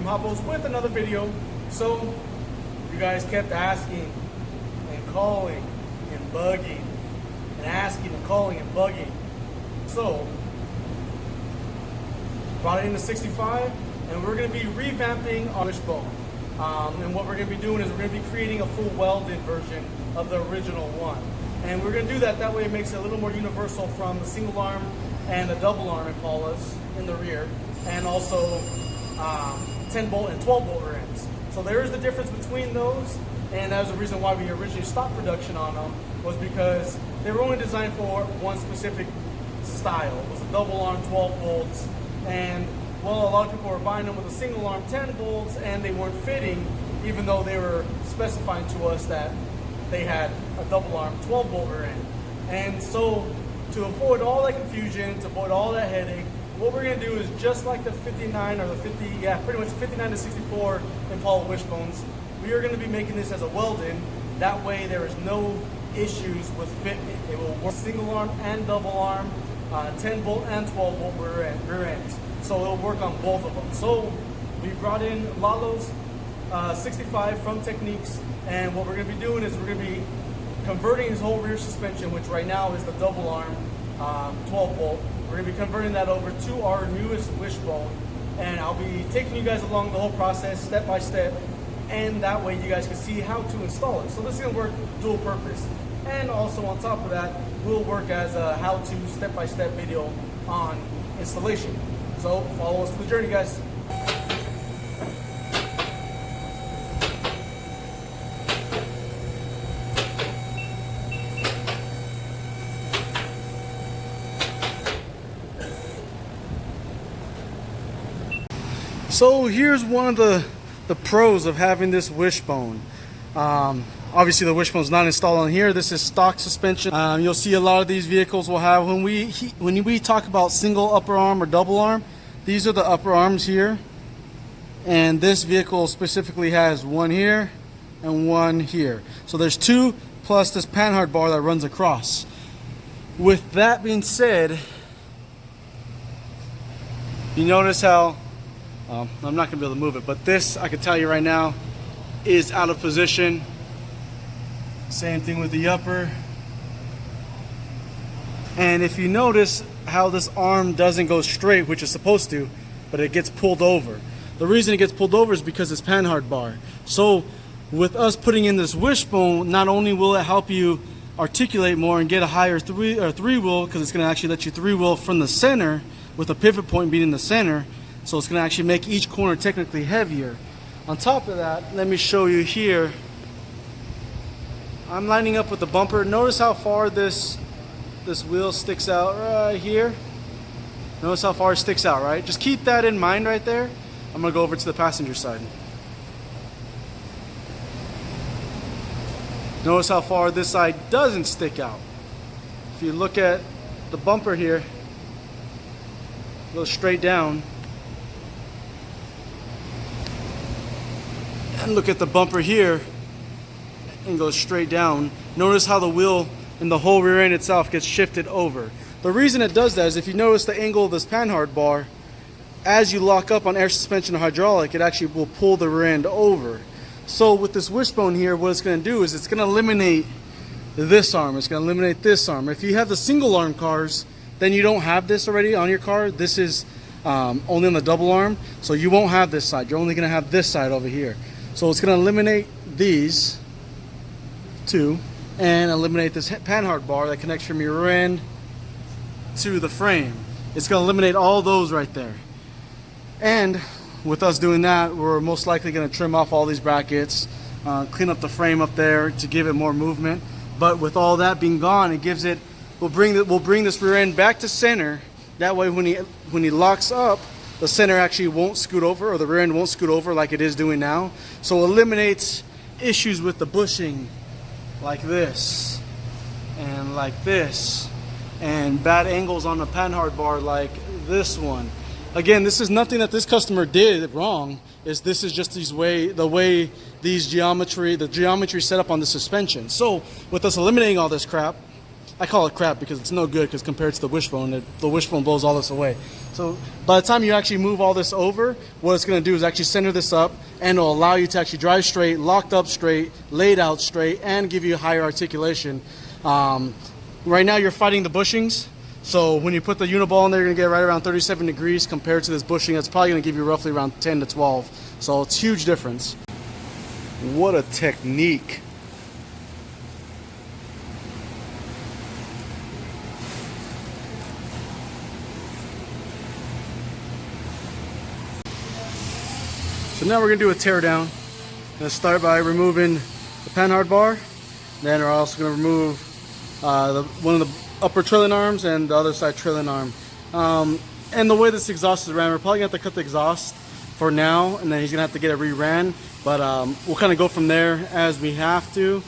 Hopos with another video. So you guys kept asking and calling and bugging and asking and calling and bugging. So brought in the 65 and we're going to be revamping our Wishbone. And what we're going to be doing is we're going to be creating a full welded version of the original one. And we're going to do that way it makes it a little more universal from the single arm and the double arm Impalas in the rear, and also 10 bolt and 12 bolt rear ends. So there is the difference between those, and that was the reason why we originally stopped production on them, was because they were only designed for one specific style. It was a double arm 12 bolts, and well, a lot of people were buying them with a single arm 10 bolts and they weren't fitting, even though they were specifying to us that they had a double arm 12 bolt rear end. And so to avoid all that confusion, to avoid all that headache, what we're going to do is just like the 59 or the 50, pretty much 59 to 64 Impala Wishbones, we are going to be making this as a weld-in. That way there is no issues with fitment. It will work single arm and double arm, 10 bolt and 12 bolt rear ends. So it'll work on both of them. So we brought in Lalo's 65 from Techniques, and what we're going to be doing is we're going to be converting his whole rear suspension, which right now is the double arm 12 bolt. We're going to be converting that over to our newest Wishbone, and I'll be taking you guys along the whole process step by step, and that way you guys can see how to install it. So this is going to work dual purpose, and also on top of that will work as a how-to step-by-step video on installation. So follow us to the journey, guys. So here's one of the pros of having this Wishbone. Obviously the Wishbone's not installed on here. This is stock suspension. You'll see a lot of these vehicles will have, when we talk about single upper arm or double arm, these are the upper arms here. And this vehicle specifically has one here and one here. So there's two plus this panhard bar that runs across. With that being said, you notice how I'm not going to be able to move it, but this, I can tell you right now, is out of position. Same thing with the upper. And if you notice how this arm doesn't go straight, which it's supposed to, but it gets pulled over. The reason it gets pulled over is because it's panhard bar. So with us putting in this Wishbone, not only will it help you articulate more and get a higher three wheel, because it's going to actually let you three wheel from the center with a pivot point being in the center. So it's going to actually make each corner technically heavier. On top of that, let me show you here. I'm lining up with the bumper. Notice how far this wheel sticks out right here. Notice how far it sticks out, right? Just keep that in mind right there. I'm going to go over to the passenger side. Notice how far this side doesn't stick out. If you look at the bumper here, go straight down. And look at the bumper here and go straight down. Notice how the wheel and the whole rear end itself gets shifted over. The reason it does that is if you notice the angle of this panhard bar, as you lock up on air suspension or hydraulic, it actually will pull the rear end over. So with this Wishbone here, what it's going to do is it's going to eliminate this arm. It's going to eliminate this arm. If you have the single arm cars, then you don't have this already on your car. This is only on the double arm, so you won't have this side. You're only going to have this side over here. So it's going to eliminate these two and eliminate this panhard bar that connects from your rear end to the frame. It's going to eliminate all those right there. And with us doing that, we're most likely going to trim off all these brackets, clean up the frame up there to give it more movement. But with all that being gone, it gives it, we'll bring this rear end back to center. That way when he locks up, the center actually won't scoot over, or the rear end won't scoot over like it is doing now. So it eliminates issues with the bushing like this and like this, and bad angles on the panhard bar like this one. Again, this is nothing that this customer did wrong. This is just the way the geometry set up on the suspension. So with us eliminating all this crap, I call it crap because it's no good, because compared to the wishbone, the wishbone blows all this away. So by the time you actually move all this over, what it's going to do is actually center this up, and it'll allow you to actually drive straight, locked up straight, laid out straight, and give you higher articulation. Right now you're fighting the bushings, so when you put the uniball in there, you're going to get right around 37 degrees compared to this bushing that's probably going to give you roughly around 10 to 12. So it's a huge difference. What a technique. So now we're going to do a tear down. I'm going to start by removing the panhard bar. Then we're also going to remove one of the upper trailing arms and the other side trailing arm. And the way this exhaust is ran, we're probably going to have to cut the exhaust for now, and then he's going to have to get it re-ran. But we'll kind of go from there as we have to.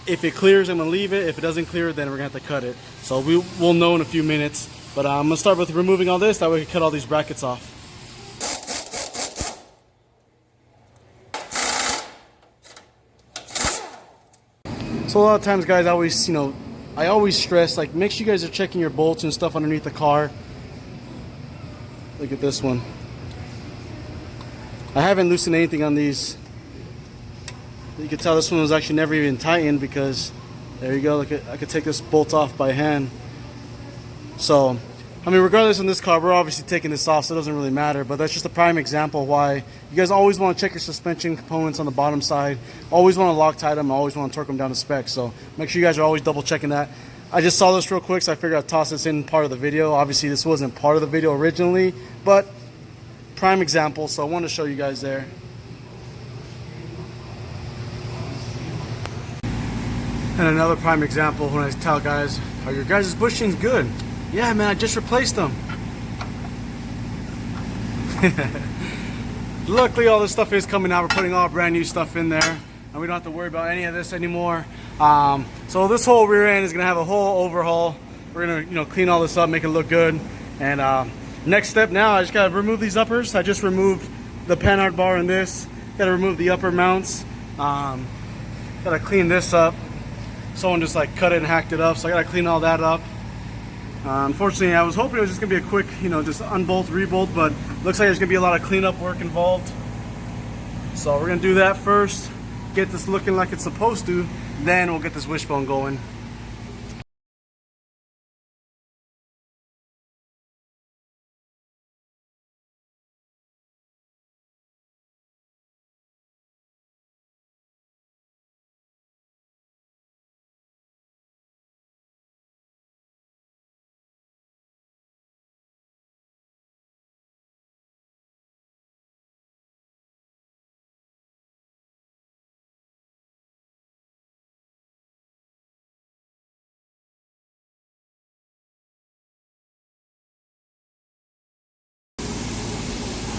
If it clears, I'm going to leave it. If it doesn't clear, then we're going to have to cut it. So we'll know in a few minutes. But I'm going to start with removing all this. That way we can cut all these brackets off. So a lot of times, guys, I always stress, like, make sure you guys are checking your bolts and stuff underneath the car. Look at this one. I haven't loosened anything on these. You can tell this one was actually never even tightened, because there you go. Look at, I could take this bolt off by hand. So, I mean, regardless in this car, we're obviously taking this off, so it doesn't really matter. But that's just a prime example why you guys always want to check your suspension components on the bottom side. Always want to Loctite them. Always want to torque them down to spec. So make sure you guys are always double checking that. I just saw this real quick, so I figured I'd toss this in part of the video. Obviously, this wasn't part of the video originally, but prime example. So I wanted to show you guys there. And another prime example when I tell guys, are your guys' bushings good? Yeah, man, I just replaced them. Luckily, all this stuff is coming out. We're putting all brand new stuff in there, and we don't have to worry about any of this anymore. So this whole rear end is gonna have a whole overhaul. We're gonna, clean all this up, make it look good. And next step now, I just gotta remove these uppers. I just removed the panhard bar in this. Gotta remove the upper mounts. Gotta clean this up. Someone just like cut it and hacked it up, so I gotta clean all that up. Unfortunately, I was hoping it was just gonna be a quick, just unbolt, rebolt, but looks like there's gonna be a lot of cleanup work involved. So we're gonna do that first, get this looking like it's supposed to, then we'll get this wishbone going.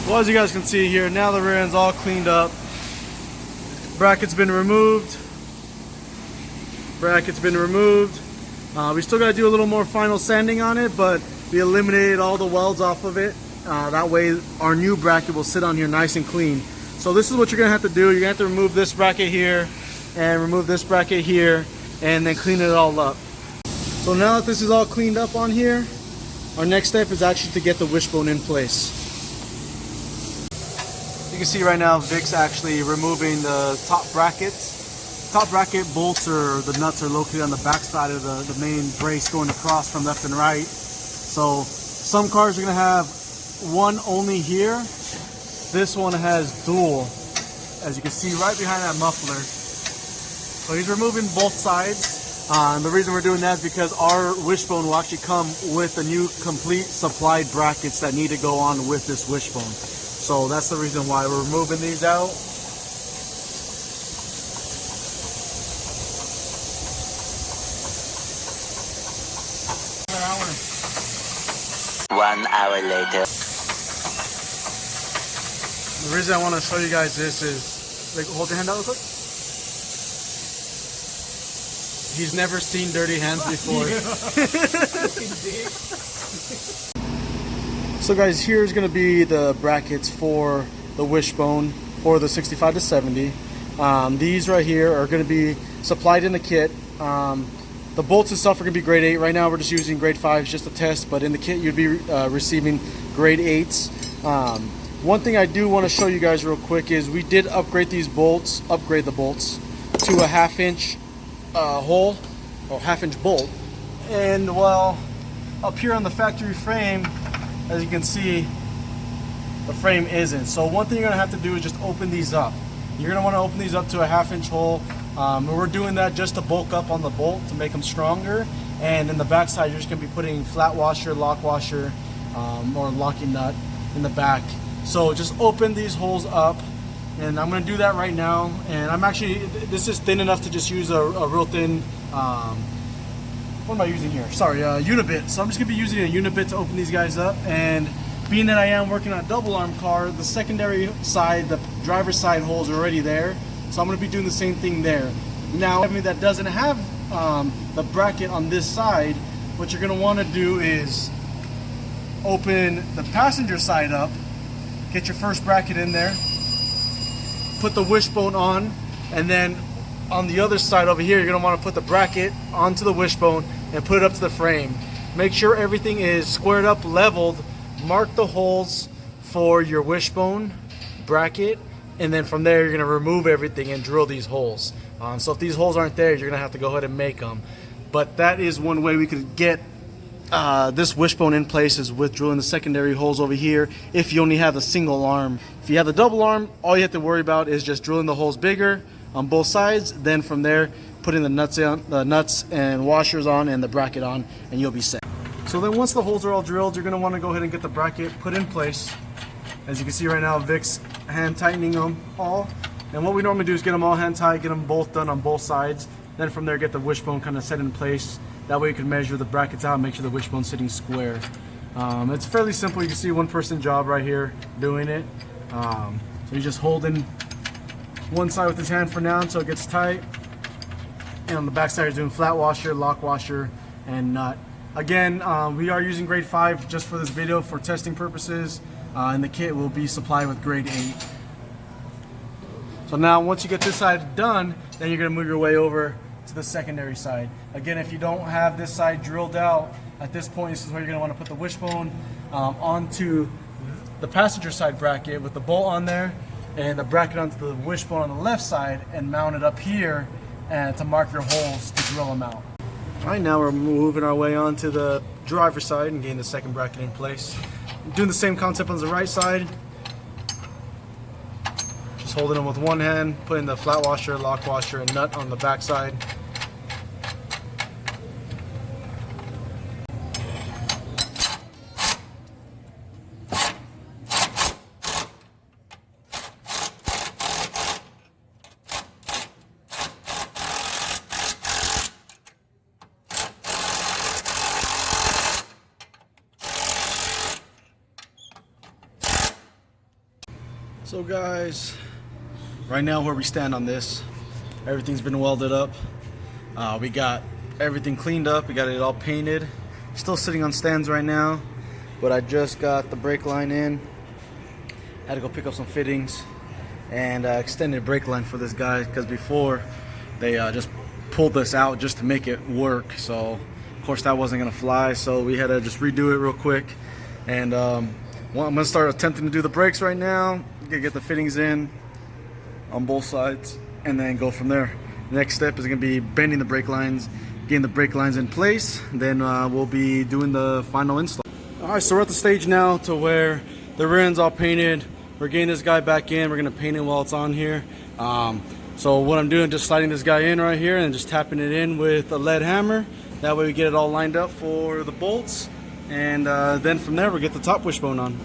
Well, as you guys can see here, now the rear end's all cleaned up. Bracket's been removed. Bracket's been removed. We still got to do a little more final sanding on it, but we eliminated all the welds off of it. That way our new bracket will sit on here nice and clean. So this is what you're going to have to do. You're going to have to remove this bracket here and remove this bracket here and then clean it all up. So now that this is all cleaned up on here, our next step is actually to get the wishbone in place. You can see right now Vic's actually removing the top brackets. Top bracket bolts, or the nuts, are located on the back side of the main brace going across from left and right. So some cars are going to have one only here. This one has dual, as you can see right behind that muffler. So he's removing both sides. And the reason we're doing that is because our wishbone will actually come with the new complete supplied brackets that need to go on with this wishbone. So that's the reason why we're removing these out. One hour later. The reason I want to show you guys this is, like, hold your hand out real quick. He's never seen dirty hands before. So guys, here's going to be the brackets for the wishbone for the 65 to 70. These right here are going to be supplied in the kit. The bolts and stuff are going to be grade 8. Right now we're just using grade 5s just to test, but in the kit you'd be receiving grade 8s. One thing I do want to show you guys real quick is we did upgrade the bolts to a 1/2 inch hole, or 1/2 inch bolt. And well, up here on the factory frame, as you can see, the frame isn't. So one thing you're going to have to do is just open these up. You're going to want to open these up to a 1/2 inch hole. And we're doing that just to bulk up on the bolt to make them stronger. And in the back side, you're just going to be putting flat washer, lock washer, or locking nut in the back. So just open these holes up, and I'm going to do that right now. And I'm actually, this is thin enough to just use a real thin, what am I using here? Sorry, unibit. So I'm just going to be using a unibit to open these guys up. And being that I am working on a double arm car, the secondary side, the driver's side holes are already there. So I'm going to be doing the same thing there. Now, everything that doesn't have the bracket on this side, what you're going to want to do is open the passenger side up, get your first bracket in there, put the wishbone on, and then on the other side over here, you're going to want to put the bracket onto the wishbone and put it up to the frame. Make sure everything is squared up, leveled, mark the holes for your wishbone bracket, and then from there you're going to remove everything and drill these holes. So if these holes aren't there, you're going to have to go ahead and make them. But that is one way we could get this wishbone in place, is with drilling the secondary holes over here if you only have a single arm. If you have the double arm, all you have to worry about is just drilling the holes bigger on both sides. Then from there, putting the nuts and washers on and the bracket on, and you'll be set. So then once the holes are all drilled, you're going to want to go ahead and get the bracket put in place. As you can see right now, Vic's hand tightening them all. And what we normally do is get them all hand tight, get them both done on both sides. Then from there, get the wishbone kind of set in place. That way you can measure the brackets out and make sure the wishbone's sitting square. It's fairly simple. You can see one person job right here doing it. So he's just holding one side with his hand for now until it gets tight. And on the back side, he's doing flat washer, lock washer, and nut. Again, we are using grade 5 just for this video for testing purposes. And the kit will be supplied with grade 8. So now once you get this side done, then you're going to move your way over to the secondary side. Again, if you don't have this side drilled out, at this point this is where you're going to want to put the wishbone onto the passenger side bracket with the bolt on there, and the bracket onto the wishbone on the left side, and mount it up here and to mark your holes to drill them out. Alright, now we're moving our way onto the driver's side and getting the second bracket in place. Doing the same concept on the right side. Just holding them with one hand, putting the flat washer, lock washer, and nut on the back side. So guys, right now where we stand on this, everything's been welded up. We got everything cleaned up, we got it all painted. Still sitting on stands right now, but I just got the brake line in. Had to go pick up some fittings and extended brake line for this guy, because before they just pulled this out just to make it work. So of course that wasn't gonna fly, so we had to just redo it real quick. And I'm gonna start attempting to do the brakes right now. Get the fittings in on both sides and then go from there. The next step is going to be bending the brake lines, getting the brake lines in place, then we'll be doing the final install. Alright, so we're at the stage now to where the rear end's all painted. We're getting this guy back in. We're going to paint it while it's on here. So what I'm doing, just sliding this guy in right here and just tapping it in with a lead hammer. That way we get it all lined up for the bolts, and then from there we get the top wishbone on.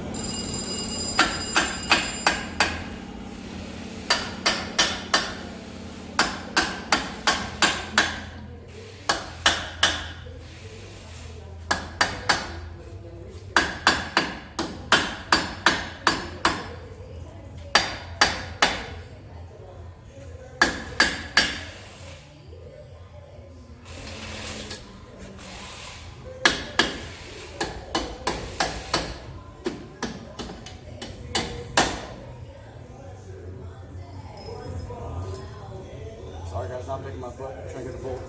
Sorry guys, not picking my butt, I'm trying to get the bolt.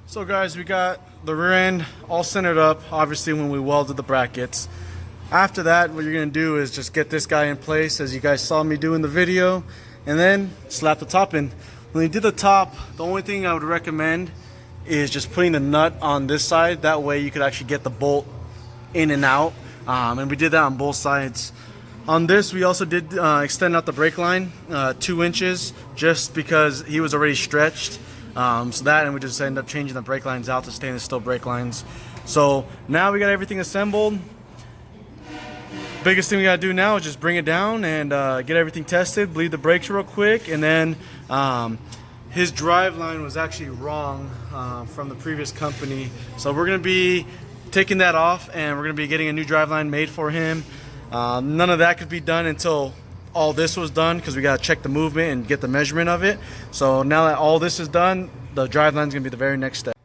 So guys, we got the rear end all centered up, obviously when we welded the brackets. After that, what you're gonna do is just get this guy in place as you guys saw me do in the video, and then slap the top in. When you did the top, the only thing I would recommend is just putting the nut on this side. That way you could actually get the bolt in and out. And we did that on both sides. On this, we also did extend out the brake line 2 inches just because he was already stretched. So that, and we just ended up changing the brake lines out to stainless steel brake lines. So now we got everything assembled. Biggest thing we gotta do now is just bring it down and get everything tested, bleed the brakes real quick, and then his drive line was actually wrong from the previous company. So we're gonna be taking that off, and we're gonna be getting a new drive line made for him. None of that could be done until all this was done, because we got to check the movement and get the measurement of it. So now that all this is done, the drive line is going to be the very next step.